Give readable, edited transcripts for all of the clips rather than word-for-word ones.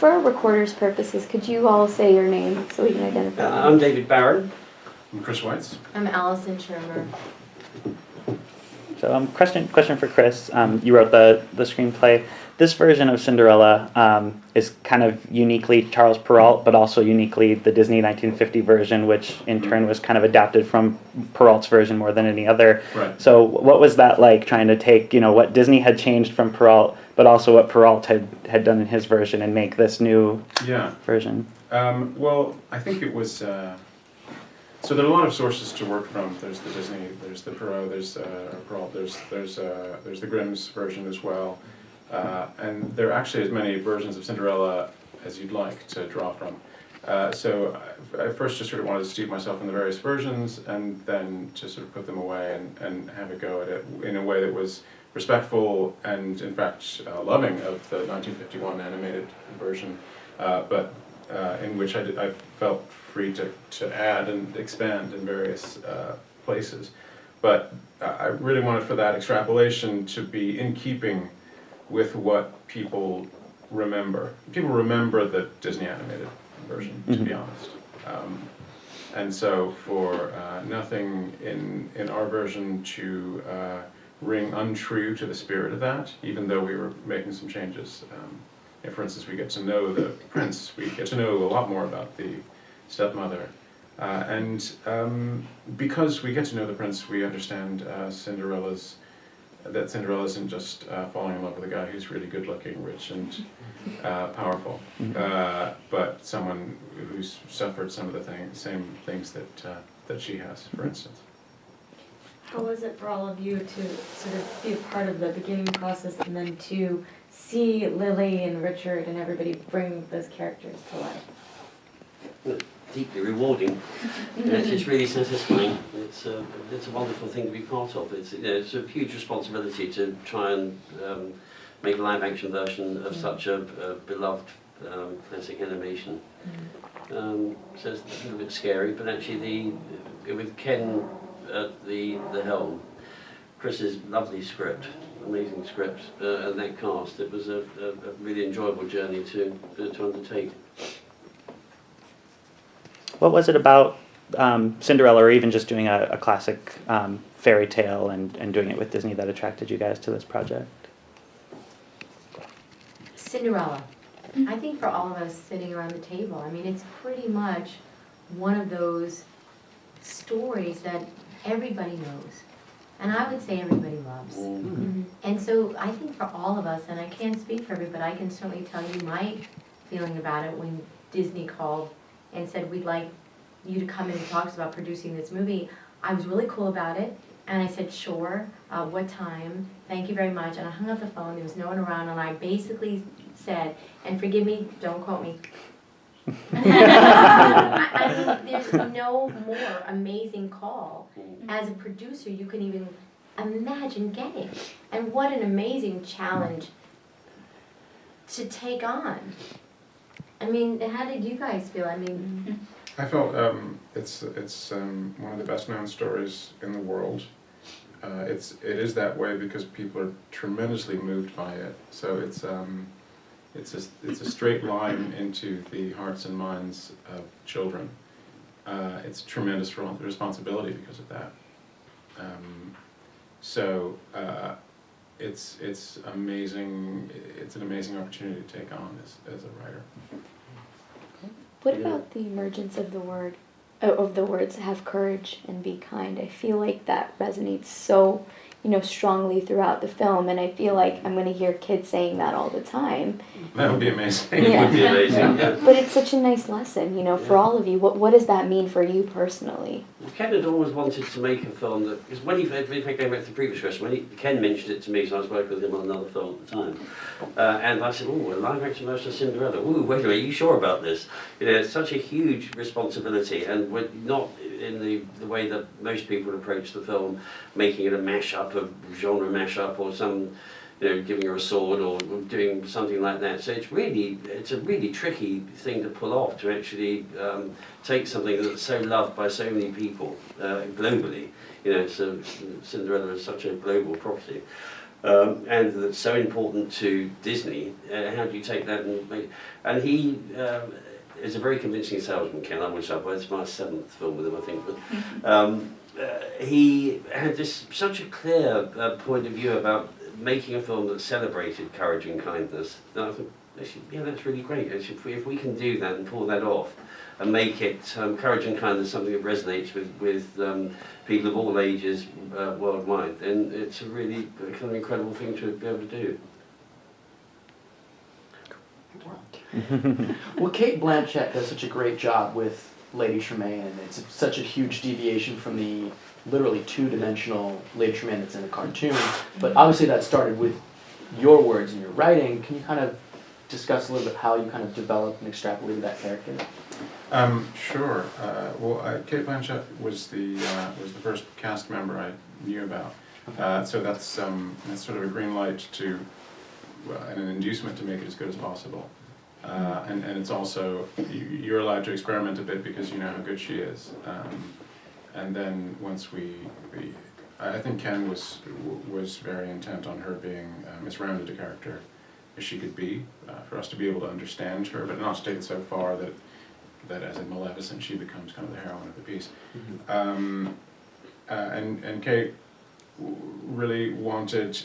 for our recorders' purposes, could you all say your name so we can identify you? I'm David Barron. I'm Chris Weitz. I'm Allison Shearmur. So question for Chris. You wrote the screenplay. This version of Cinderella is kind of uniquely Charles Perrault, but also uniquely the Disney 1950 version, which in turn was kind of adapted from Perrault's version more than any other. Right. So what was that like, trying to take, what Disney had changed from Perrault, but also what Perrault had done in his version, and make this new version? Well, I think it was... So there are a lot of sources to work from. There's the Disney, there's the Perrault, there's Perrault, there's the Grimm's version as well, and there are actually as many versions of Cinderella as you'd like to draw from. So I first just sort of wanted to steep myself in the various versions, and then to sort of put them away and have a go at it in a way that was respectful and in fact loving of the 1951 animated version, but in which I felt free to add and expand in various places. But I really wanted for that extrapolation to be in keeping with what people remember. People remember the Disney animated version, to be honest. And so for nothing in our version to ring untrue to the spirit of that, even though we were making some changes. For instance, we get to know the prince, we get to know a lot more about the stepmother. And because we get to know the prince, we understand that Cinderella isn't just falling in love with a guy who's really good looking, rich and powerful, but someone who's suffered some of the same things that she has, for instance. How was it for all of you to sort of be a part of the beginning process and then to see Lily and Richard and everybody bring those characters to life? Deeply rewarding. It's really satisfying. It's a wonderful thing to be part of. It's a huge responsibility to try and make a live-action version of such a beloved classic animation. So it's a little bit scary, but actually with Ken at the helm, Chris's lovely script, amazing script, and that cast, it was a really enjoyable journey to undertake. What was it about Cinderella, or even just doing a classic fairy tale and doing it with Disney, that attracted you guys to this project? Cinderella. I think for all of us sitting around the table, I mean, it's pretty much one of those stories that everybody knows. And I would say everybody loves. And so I think for all of us, and I can't speak for everybody, but I can certainly tell you my feeling about it when Disney called and said, we'd like you to come in and talk about producing this movie. I was really cool about it, and I said, sure, what time, thank you very much, and I hung up the phone, there was no one around, and I basically said, and forgive me, don't quote me. I mean, there's no more amazing call as a producer you can even imagine getting. And what an amazing challenge to take on. I mean, how did you guys feel? I mean, I felt it's one of the best known stories in the world. It is that way because people are tremendously moved by it. So it's a straight line into the hearts and minds of children. It's tremendous responsibility because of that. It's amazing. It's an amazing opportunity to take on as a writer. What about the emergence of the words "have courage" and "be kind"? I feel like that resonates so, strongly throughout the film, and I feel like I'm going to hear kids saying that all the time. That would be amazing. Yeah. It would be amazing. Yeah. But it's such a nice lesson, for all of you. What does that mean for you personally? Ken had always wanted to make a film that, because when if I go back to the previous question, Ken mentioned it to me, so I was working with him on another film at the time, and I said, "Oh, a live-action version of Cinderella. Oh, wait a minute, are you sure about this?" It's such a huge responsibility, and we're not in the way that most people approach the film, making it a mashup, a genre mashup, or some, giving her a sword or doing something like that. So it's a really tricky thing to pull off, to actually take something that's so loved by so many people globally. So Cinderella is such a global property. and that's so important to Disney. How do you take that and make? And he is a very convincing salesman, Ken. I wish it's my 7th film with him, I think. But he had this such a clear point of view about making a film that celebrated courage and kindness. And I thought, yeah, that's really great. If we can do that and pull that off, and make it courage and kindness something that resonates with people of all ages worldwide, then it's a really kind of incredible thing to be able to do. Well, Kate Blanchett does such a great job with Lady Tremaine, and it's such a huge deviation from the literally two-dimensional Lady Tremaine that's in a cartoon. But obviously that started with your words and your writing. Can you kind of discuss a little bit how you kind of developed and extrapolated that character? Sure. Kate Blanchett was the first cast member I knew about. So that's sort of a green light to and an inducement to make it as good as possible. And it's also you're allowed to experiment a bit because you know how good she is. And then once I think Ken was very intent on her being as rounded a character as she could be, for us to be able to understand her, but not to take it so far that as in Maleficent she becomes kind of the heroine of the piece. Mm-hmm. And Kate really wanted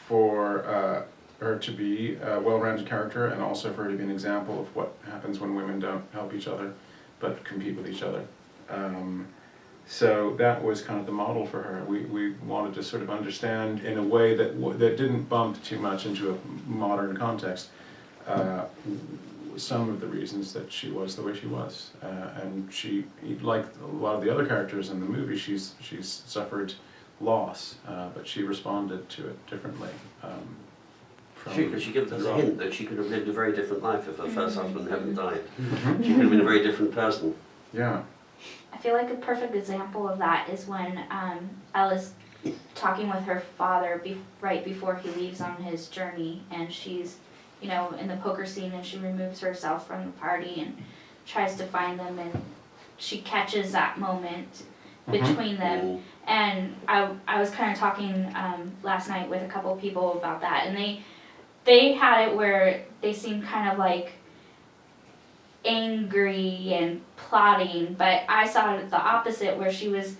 for her to be a well-rounded character, and also for her to be an example of what happens when women don't help each other but compete with each other. So that was kind of the model for her. We wanted to sort of understand in a way that didn't bump too much into a modern context some of the reasons that she was the way she was. And she, like a lot of the other characters in the movie, she's suffered loss, but she responded to it differently. Because she gives us a hint that she could have lived a very different life if her first husband hadn't died. She could have been a very different person. Yeah. I feel like a perfect example of that is when Ella's talking with her father right before he leaves on his journey, and she's, you know, in the poker scene, and she removes herself from the party and tries to find them, and she catches that moment between them. And I was kind of talking last night with a couple of people about that, and they had it where they seemed kind of like angry and plotting, but I saw it the opposite, where she was,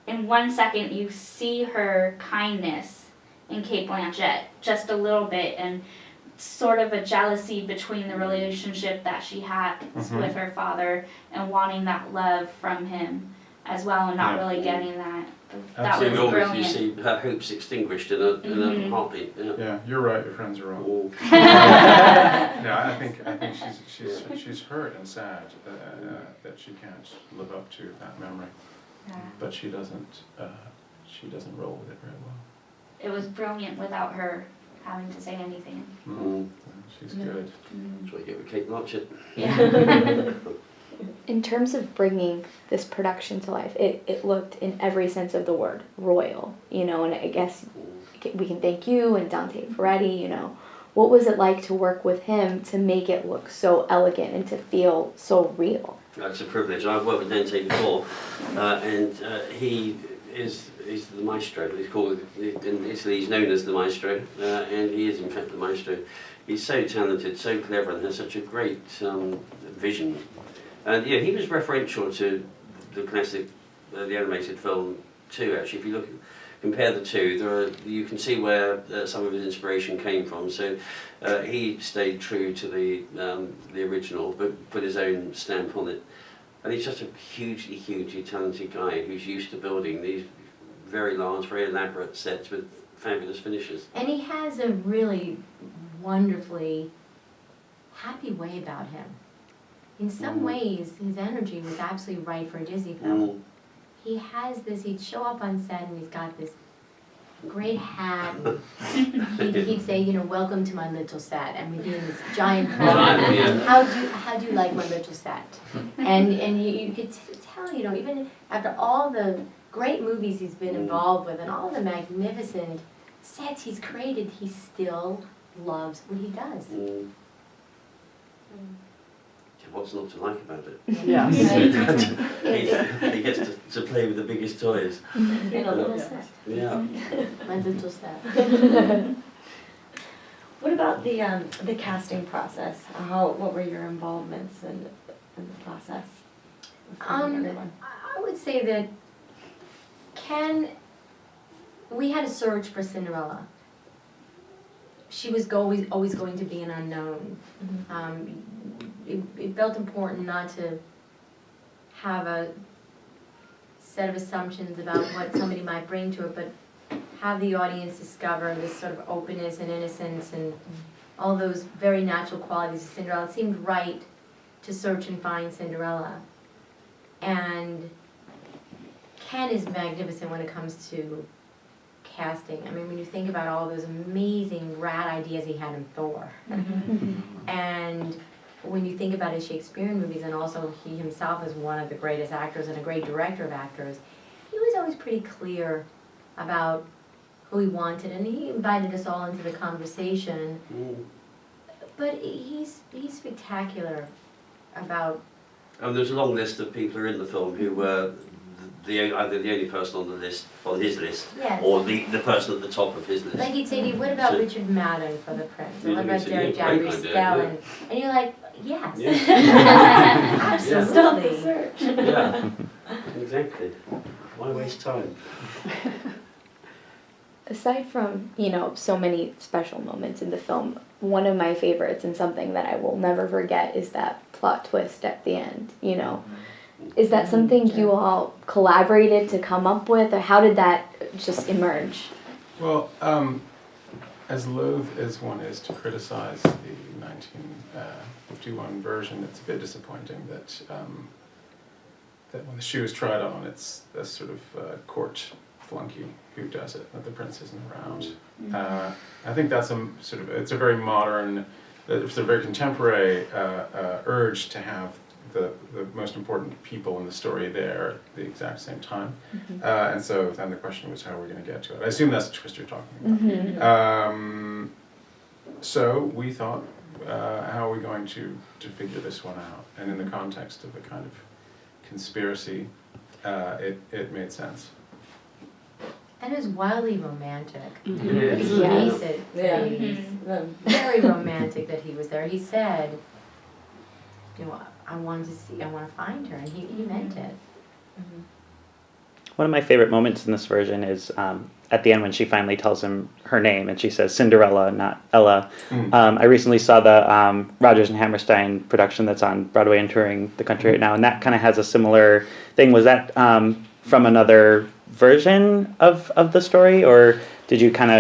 in 1 second you see her kindness in Kate Blanchett just a little bit, and sort of a jealousy between the relationship that she had with her father and wanting that love from him as well, and not really getting that. That was brilliant. You see her hopes extinguished in a heartbeat. Yeah, you're right. Your friends are wrong. No, I think she's hurt and sad that she can't live up to that memory. Yeah. But she doesn't roll with it very well. It was brilliant without her having to say anything. She's good. That's what you get with Kate Blanchett. Yeah. In terms of bringing this production to life, it looked, in every sense of the word, royal, you know, and I guess we can thank you and Dante Ferretti, you know. What was it like to work with him to make it look so elegant and to feel so real? It's a privilege. I've worked with Dante before, and he's the maestro. He's called, in Italy, he's known as the maestro, and he is in fact the maestro. He's so talented, so clever, and has such a great vision. And yeah, he was referential to the classic, the animated film too. Actually, if you compare the two, you can see where some of his inspiration came from. So he stayed true to the original, but put his own stamp on it. And he's just a hugely talented guy who's used to building these very large, very elaborate sets with fabulous finishes. And he has a really wonderfully happy way about him. In some ways, his energy was absolutely right for a Disney film. He has this, he'd show up on set and he's got this great hat. He'd say, you know, welcome to my little set. And we'd be in this giant crowd. How do you like my little set? And you could tell, you know, even after all the great movies he's been involved with and all the magnificent sets he's created, he still loves what he does. what's not to like about it? Yeah. He gets to play with the biggest toys. In a little set. Yeah. My little step. What about the casting process? What were your involvements in the process? of finding everyone? I would say that we had a search for Cinderella. She was always going to be an unknown. It felt important not to have a set of assumptions about what somebody might bring to it, but have the audience discover this sort of openness and innocence and all those very natural qualities of Cinderella. It seemed right to search and find Cinderella. And Ken is magnificent when it comes to casting. I mean, when you think about all those amazing rad ideas he had in Thor. And when you think about his Shakespearean movies, and also he himself is one of the greatest actors and a great director of actors, he was always pretty clear about who he wanted, and he invited us all into the conversation. But he's spectacular about... There's a long list of people who are in the film who were either the only person on his list, Yes. or the person at the top of his list. Like he'd say to you, what about So- Richard Madden for the Prince? Or Yeah, what about he'd say, Jerry yeah, Jack great idea, Estelle? yeah. And you're like, yes. Yeah. Absolutely. Yeah, exactly. Why waste time? Aside from, so many special moments in the film, one of my favorites and something that I will never forget is that plot twist at the end, Is that something you all collaborated to come up with, or how did that just emerge? Well, as loath as one is to criticize the 1951 version, it's a bit disappointing that that when the shoe is tried on, it's a sort of court flunky who does it, that the prince isn't around. I think that's it's a very modern, it's a very contemporary urge to have the most important people in the story there at the exact same time. And so then the question was, how are we going to get to it? I assume that's the twist you're talking about. So we thought, how are we going to figure this one out? And in the context of a kind of conspiracy, it made sense. And it was wildly romantic. Yes. Let's face it, Yeah. ladies. Very romantic that he was there. He said, I want to find her, and he meant it. One of my favorite moments in this version is at the end when she finally tells him her name and she says Cinderella, not Ella. I recently saw the Rodgers and Hammerstein production that's on Broadway and touring the country right now, and that kind of has a similar thing. Was that from another version of the story, or did you kind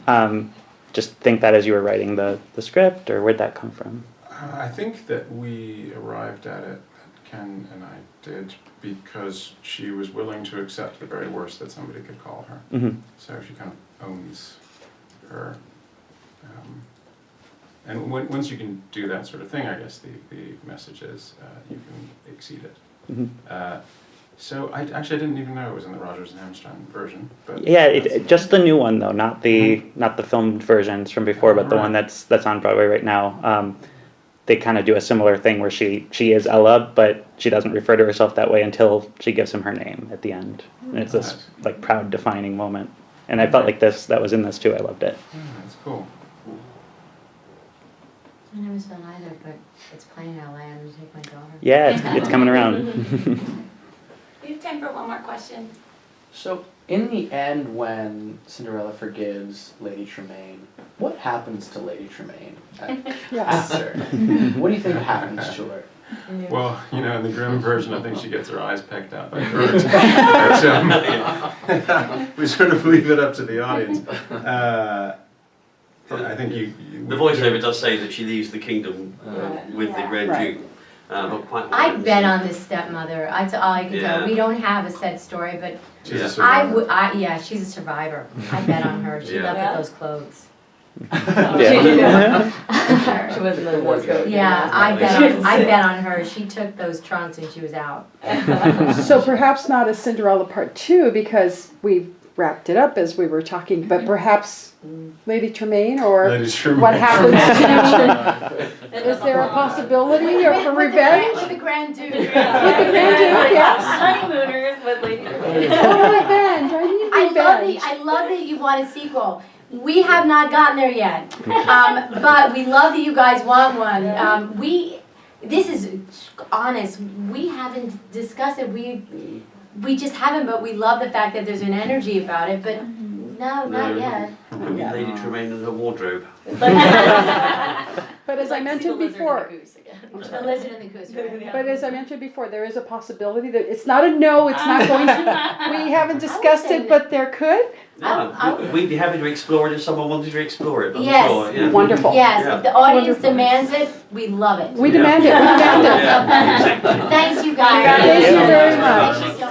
of just think that as you were writing the script, or where'd that come from? I think that we arrived at it, Ken and I did, because she was willing to accept the very worst that somebody could call her. So she kind of owns her. And once you can do that sort of thing, I guess the message is you can exceed it. So I didn't even know it was in the Rodgers and Hammerstein version. But Yeah, just the new one though, not the filmed versions from before, but the one that's on Broadway right now. They kind of do a similar thing where she is Ella, but she doesn't refer to herself that way until she gives him her name at the end. And it's this like proud defining moment. And I felt like that was in this too. I loved it. That's cool. I never saw it either, but it's playing in LA. I'm going to take my daughter. Yeah, it's coming around. We have time for one more question. So, in the end, when Cinderella forgives Lady Tremaine, what happens to Lady Tremaine after? What do you think happens to her? Well, in the Grimm version, I think she gets her eyes pecked out by birds. But, we sort of leave it up to the audience. I think The voiceover does say that she leaves the kingdom with the Grand Duke. But quite I bet on this stepmother. That's all I can tell. Yeah. We don't have a set story, but she's a Yeah. survivor. she's a survivor. I bet on her. She Yeah. left with those clothes. Yeah. She wasn't the wardrobe. Yeah, I bet on her. She took those trunks and she was out. So perhaps not a Cinderella Part 2 because we've wrapped it up as we were talking, but perhaps Lady Tremaine or Lady Shearmur. what happens to, is there a possibility of a revenge? With the Grand Duke. With the Grand Duke, yes. Honeymooners with Lady Oh, revenge, I need revenge. I love that you want a sequel. We have not gotten there yet, but we love that you guys want one. This is honest. We haven't discussed it. We just haven't, but we love the fact that there's an energy about it. But no, not yet. Maybe Lady Tremaine and her wardrobe. But as I mentioned before, The Lizard and the Goose. Right? but as I mentioned before, there is a possibility that it's not a no, it's not going to. We haven't discussed it, but there could. No, we'd be happy to explore it if someone wanted to explore it. I'm Yes. sure, yeah. Wonderful. Yes, Yeah. if the audience Wonderful. demands it, we love it. We demand it, we demand it. Yeah, exactly. Thanks, you guys. Thank you very Thank you much. so